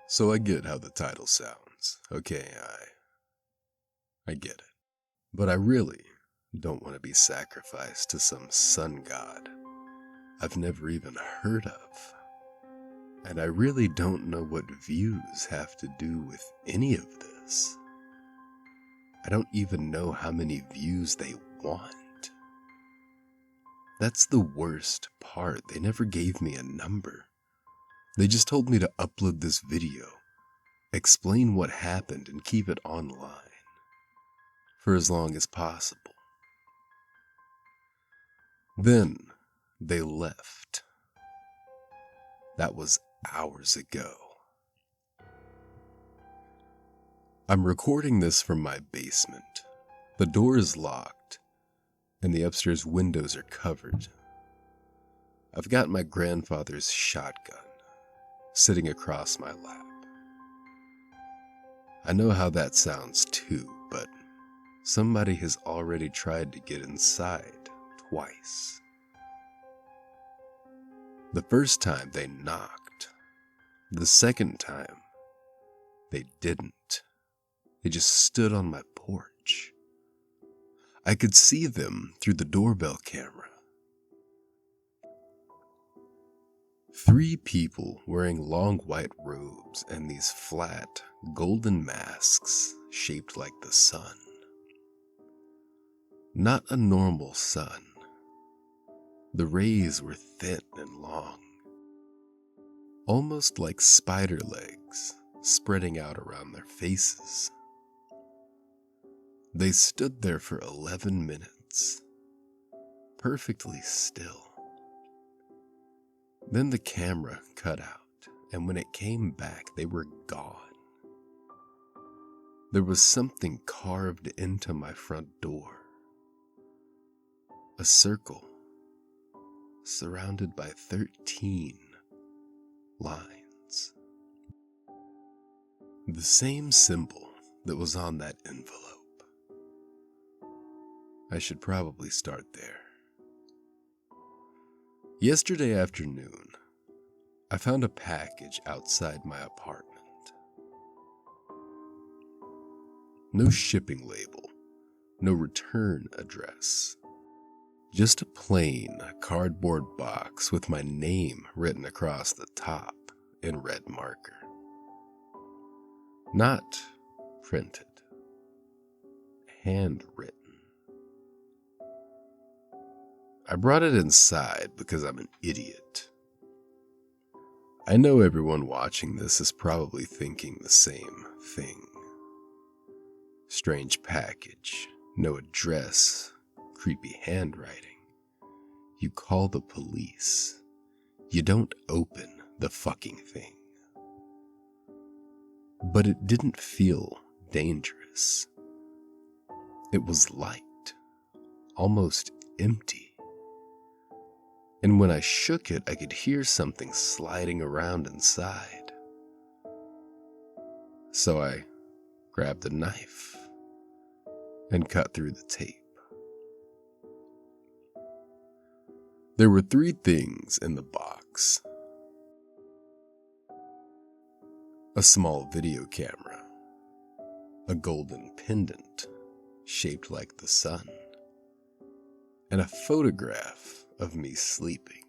So I get how the title sounds. Okay, I get it. But I really don't want to be sacrificed to some sun god I've never even heard of. And I really don't know what views have to do with any of this. I don't even know how many views they want. That's the worst part. They never gave me a number. They just told me to upload this video, explain what happened, and keep it online for as long as possible. Then they left. That was hours ago. I'm recording this from my basement. The door is locked, and the upstairs windows are covered. I've got my grandfather's shotgun sitting across my lap. I know how that sounds too, but somebody has already tried to get inside twice. The first time they knocked. The second time they didn't. They just stood on my porch. I could see them through the doorbell camera. 3 people wearing long white robes and these flat, golden masks shaped like the sun. Not a normal sun. The rays were thin and long, almost like spider legs spreading out around their faces. They stood there for 11 minutes, perfectly still. Then the camera cut out, and when it came back, they were gone. There was something carved into my front door. A circle surrounded by 13 lines. The same symbol that was on that envelope. I should probably start there. Yesterday afternoon, I found a package outside my apartment. No shipping label, no return address. Just a plain cardboard box with my name written across the top in red marker. Not printed, handwritten. I brought it inside because I'm an idiot. I know everyone watching this is probably thinking the same thing. Strange package, no address, creepy handwriting. You call the police. You don't open the fucking thing. But it didn't feel dangerous. It was light, almost empty. And when I shook it, I could hear something sliding around inside. So I grabbed a knife and cut through the tape. There were 3 things in the box. A small video camera, a golden pendant shaped like the sun, and a photograph of me sleeping.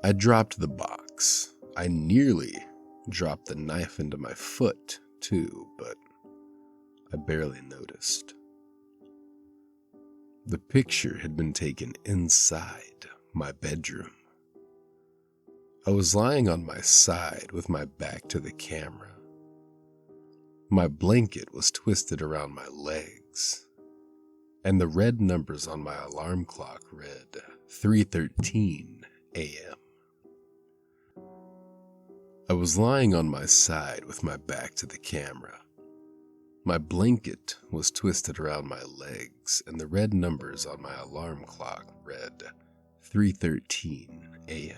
I dropped the box. I nearly dropped the knife into my foot, too, but I barely noticed. The picture had been taken inside my bedroom. I was lying on my side with my back to the camera. My blanket was twisted around my legs, and the red numbers on my alarm clock read 3:13 a.m. I was lying on my side with my back to the camera. My blanket was twisted around my legs, and the red numbers on my alarm clock read 3:13 a.m.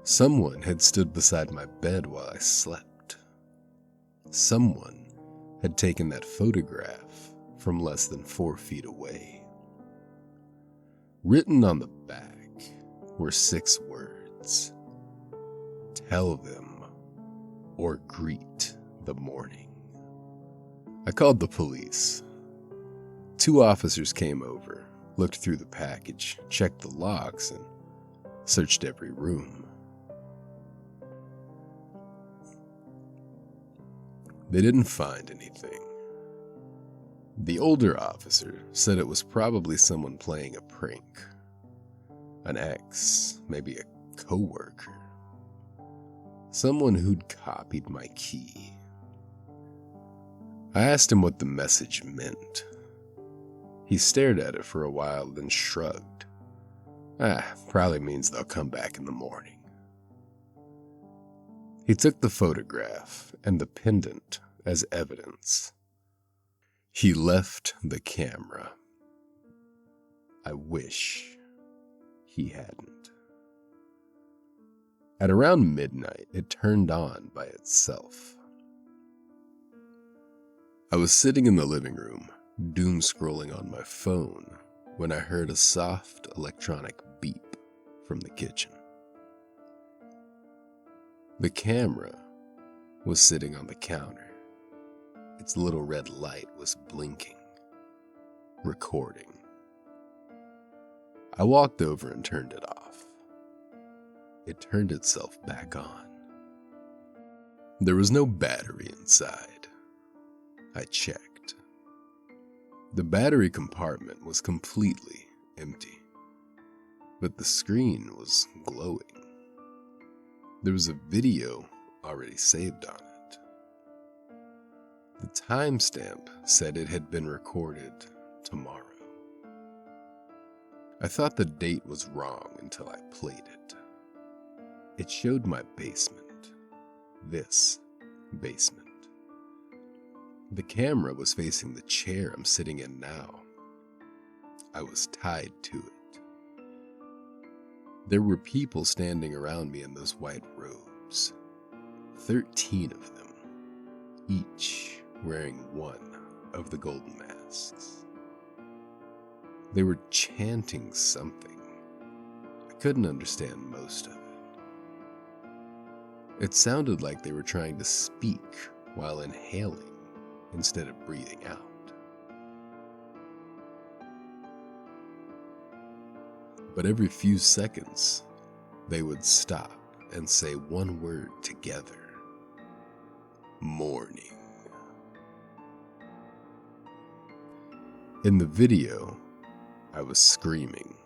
Someone had stood beside my bed while I slept. Someone had taken that photograph from less than 4 feet away. Written on the back were 6 words. tell them or greet the morning. I called the police. 2 officers came over, looked through the package, checked the locks, and searched every room. They didn't find anything. The older officer said it was probably someone playing a prank. An ex, maybe a coworker. Someone who'd copied my key. I asked him what the message meant. He stared at it for a while, then shrugged. Probably means they'll come back in the morning. He took the photograph and the pendant as evidence. He left the camera. I wish he hadn't. At around midnight, it turned on by itself. I was sitting in the living room, doom scrolling on my phone, when I heard a soft electronic beep from the kitchen. The camera was sitting on the counter. Its little red light was blinking, recording. I walked over and turned it off. It turned itself back on. There was no battery inside. I checked. The battery compartment was completely empty, but the screen was glowing. There was a video already saved on it. The timestamp said it had been recorded tomorrow. I thought the date was wrong until I played it. It showed my basement. This basement. The camera was facing the chair I'm sitting in now. I was tied to it. There were people standing around me in those white robes. 13 of them, each wearing one of the golden masks. They were chanting something. I couldn't understand most of it. It sounded like they were trying to speak while inhaling instead of breathing out. But every few seconds, they would stop and say one word together. Morning. In the video, I was screaming.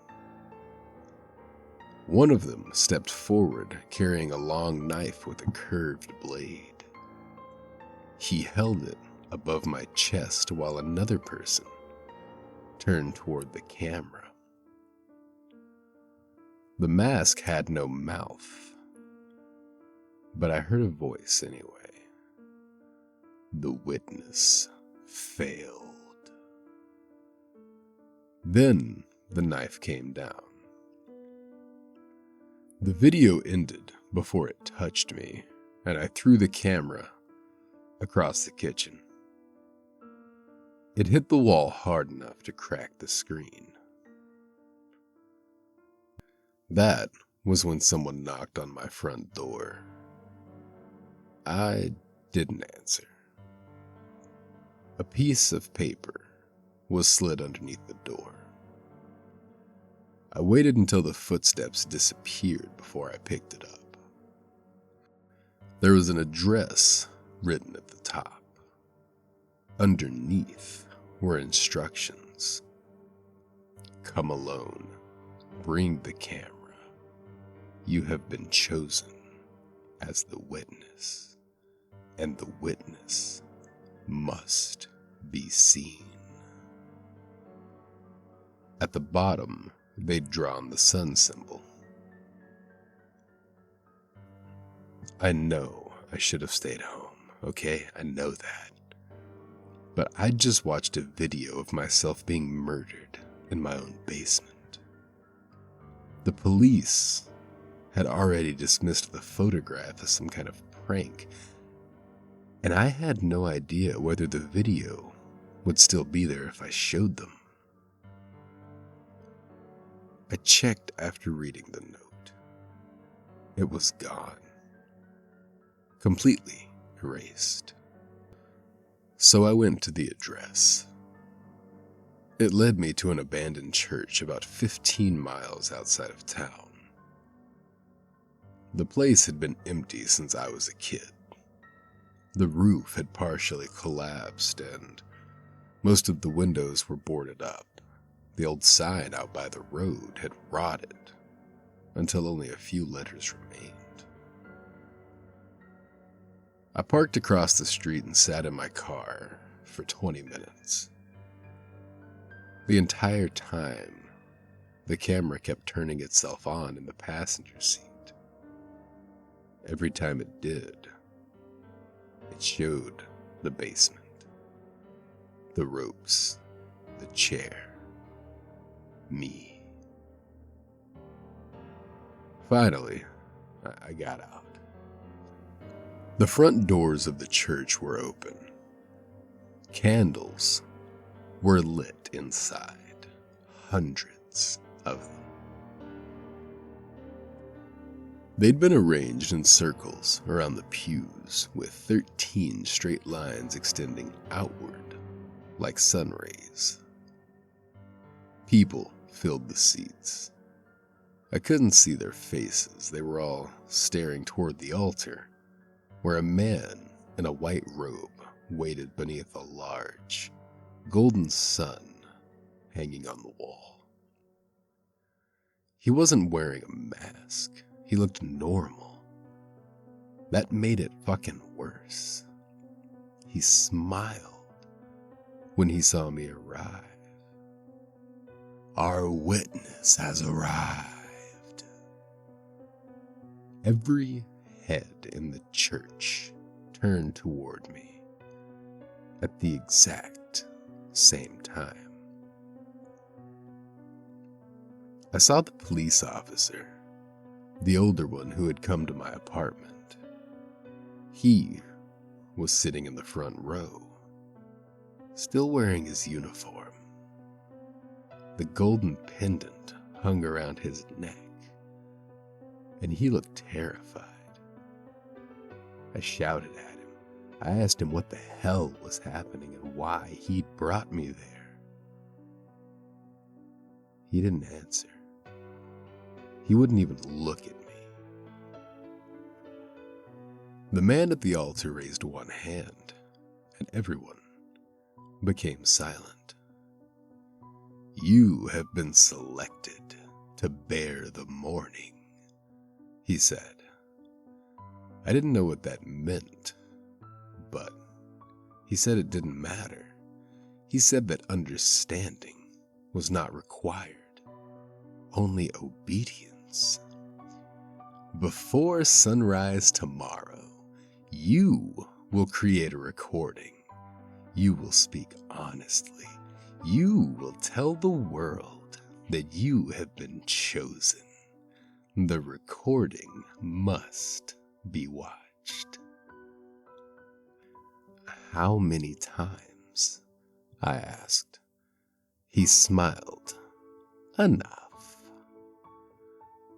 One of them stepped forward carrying a long knife with a curved blade. He held it above my chest while another person turned toward the camera. The mask had no mouth, but I heard a voice anyway. The witness failed. Then the knife came down. The video ended before it touched me, and I threw the camera across the kitchen. It hit the wall hard enough to crack the screen. That was when someone knocked on my front door. I didn't answer. A piece of paper was slid underneath the door. I waited until the footsteps disappeared before I picked it up. There was an address written at the top. Underneath were instructions. Come alone. Bring the camera. You have been chosen as the witness, and the witness must be seen. At the bottom, they'd drawn the sun symbol. I know I should have stayed home, okay? I know that. But I just watched a video of myself being murdered in my own basement. The police had already dismissed the photograph as some kind of prank, and I had no idea whether the video would still be there if I showed them. I checked after reading the note. It was gone. completely erased. So I went to the address. It led me to an abandoned church about 15 miles outside of town. The place had been empty since I was a kid. The roof had partially collapsed and most of the windows were boarded up. The old sign out by the road had rotted until only a few letters remained. I parked across the street and sat in my car for 20 minutes. The entire time, the camera kept turning itself on in the passenger seat. Every time it did, it showed the basement, the ropes, the chair, me. Finally, I got out. The front doors of the church were open. Candles were lit inside, hundreds of them. They'd been arranged in circles around the pews with 13 straight lines extending outward like sun rays. People filled the seats. I couldn't see their faces. They were all staring toward the altar, where a man in a white robe waited beneath a large, golden sun hanging on the wall. He wasn't wearing a mask. He looked normal. That made it fucking worse. He smiled when he saw me arrive. Our witness has arrived. Every head in the church turned toward me at the exact same time. I saw the police officer, the older one who had come to my apartment. He was sitting in the front row, still wearing his uniform. The golden pendant hung around his neck, and he looked terrified. I shouted at him. I asked him what the hell was happening and why he'd brought me there. He didn't answer. He wouldn't even look at me. The man at the altar raised one hand, and everyone became silent. You have been selected to bear the mourning, he said. I didn't know what that meant, but he said it didn't matter. He said that understanding was not required, only obedience. Before sunrise tomorrow, you will create a recording. You will speak honestly. You will tell the world that you have been chosen. The recording must be watched. How many times? I asked. He smiled. Enough.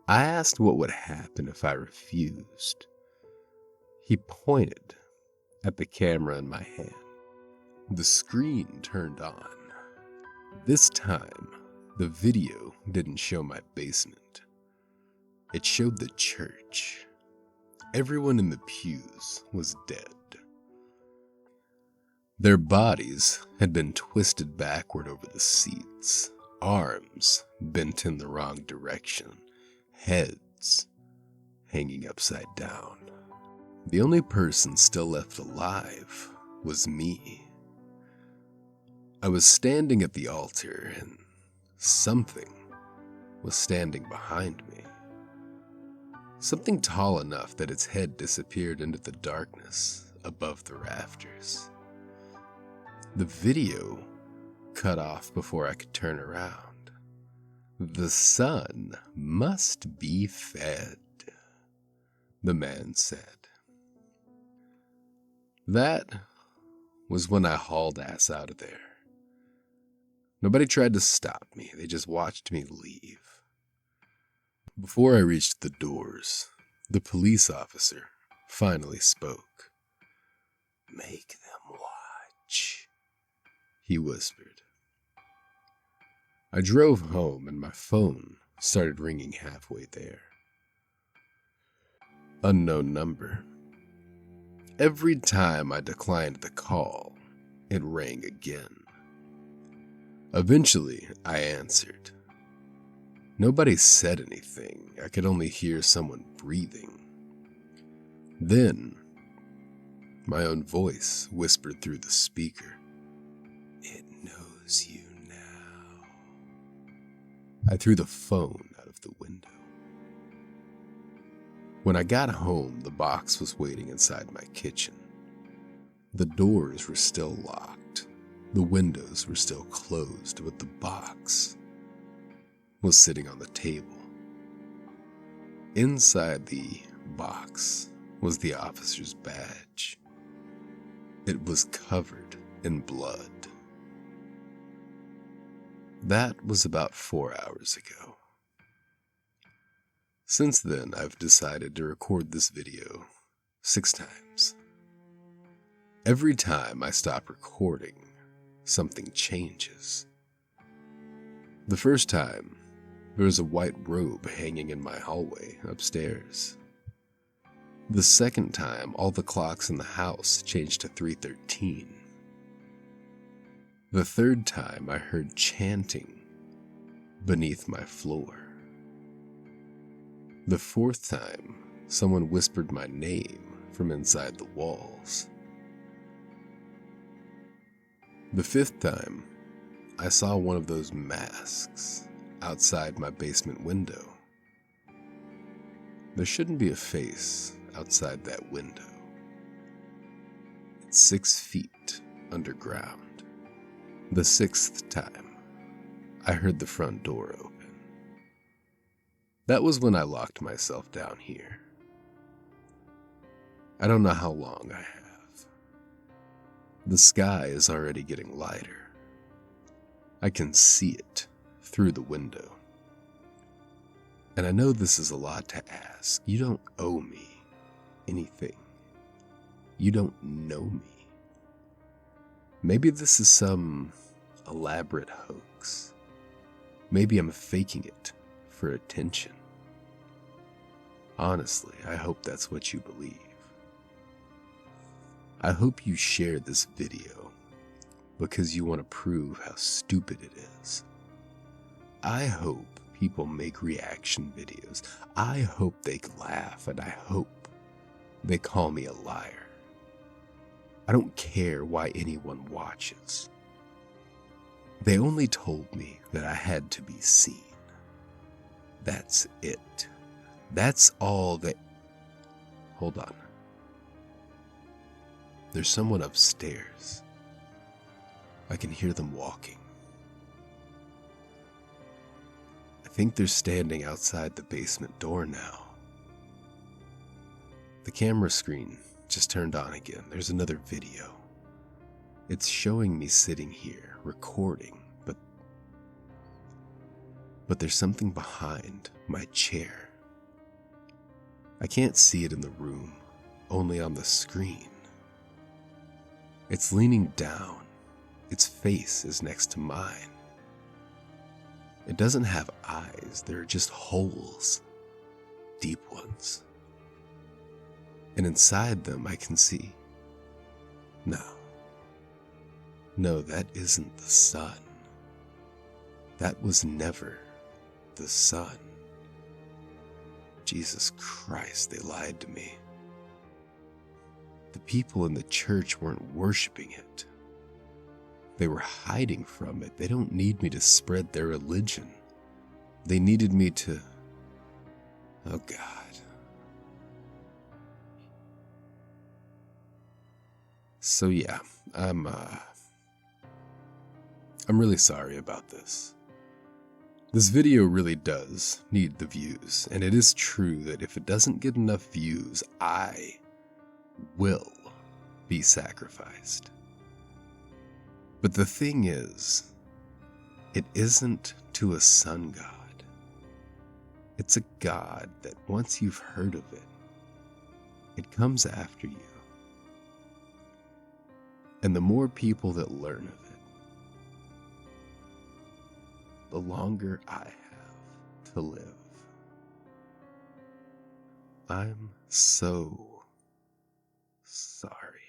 I asked what would happen if I refused. He pointed at the camera in my hand. The screen turned on. This time, the video didn't show my basement. It showed the church. Everyone in the pews was dead. Their bodies had been twisted backward over the seats, arms bent in the wrong direction, heads hanging upside down. The only person still left alive was me. I was standing at the altar, and something was standing behind me. Something tall enough that its head disappeared into the darkness above the rafters. The video cut off before I could turn around. The sun must be fed, the man said. That was when I hauled ass out of there. Nobody tried to stop me. They just watched me leave. Before I reached the doors, the police officer finally spoke. "Make them watch," he whispered. I drove home and my phone started ringing halfway there. Unknown number. Every time I declined the call, it rang again. Eventually, I answered. Nobody said anything. I could only hear someone breathing. Then, my own voice whispered through the speaker. "It knows you now." I threw the phone out of the window. When I got home, the box was waiting inside my kitchen. The doors were still locked. The windows were still closed, but the box was sitting on the table. Inside the box was the officer's badge. It was covered in blood. That was about 4 hours ago. Since then, I've decided to record this video 6 times. Every time I stop recording, something changes. The first time, there was a white robe hanging in my hallway upstairs. The second time, all the clocks in the house changed to 3:13. The third time, I heard chanting beneath my floor. The fourth time, someone whispered my name from inside the walls. The fifth time, I saw one of those masks outside my basement window. There shouldn't be a face outside that window. It's 6 feet underground. The sixth time, I heard the front door open. That was when I locked myself down here. I don't know how long I have. The sky is already getting lighter. I can see it through the window. And I know this is a lot to ask. You don't owe me anything. You don't know me. Maybe this is some elaborate hoax. Maybe I'm faking it for attention. Honestly, I hope that's what you believe. I hope you share this video because you want to prove how stupid it is. I hope people make reaction videos. I hope they laugh, and I hope they call me a liar. I don't care why anyone watches. They only told me that I had to be seen. That's it. That's all that... Hold on. There's someone upstairs. I can hear them walking. I think they're standing outside the basement door now. The camera screen just turned on again. There's another video. It's showing me sitting here, recording, but there's something behind my chair. I can't see it in the room, only on the screen. It's leaning down. Its face is next to mine. It doesn't have eyes, they're just holes, deep ones. And inside them I can see. No, that isn't the sun. That was never the sun. Jesus Christ, they lied to me. The people in the church weren't worshiping it. They were hiding from it. They don't need me to spread their religion. They needed me to... Oh God. So yeah, I'm really sorry about this. This video really does need the views, and it is true that if it doesn't get enough views, I will be sacrificed. But the thing is, it isn't to a sun god. It's a god that once you've heard of it, It comes after you. And the more people that learn of it, the longer I have to live. I'm so sorry.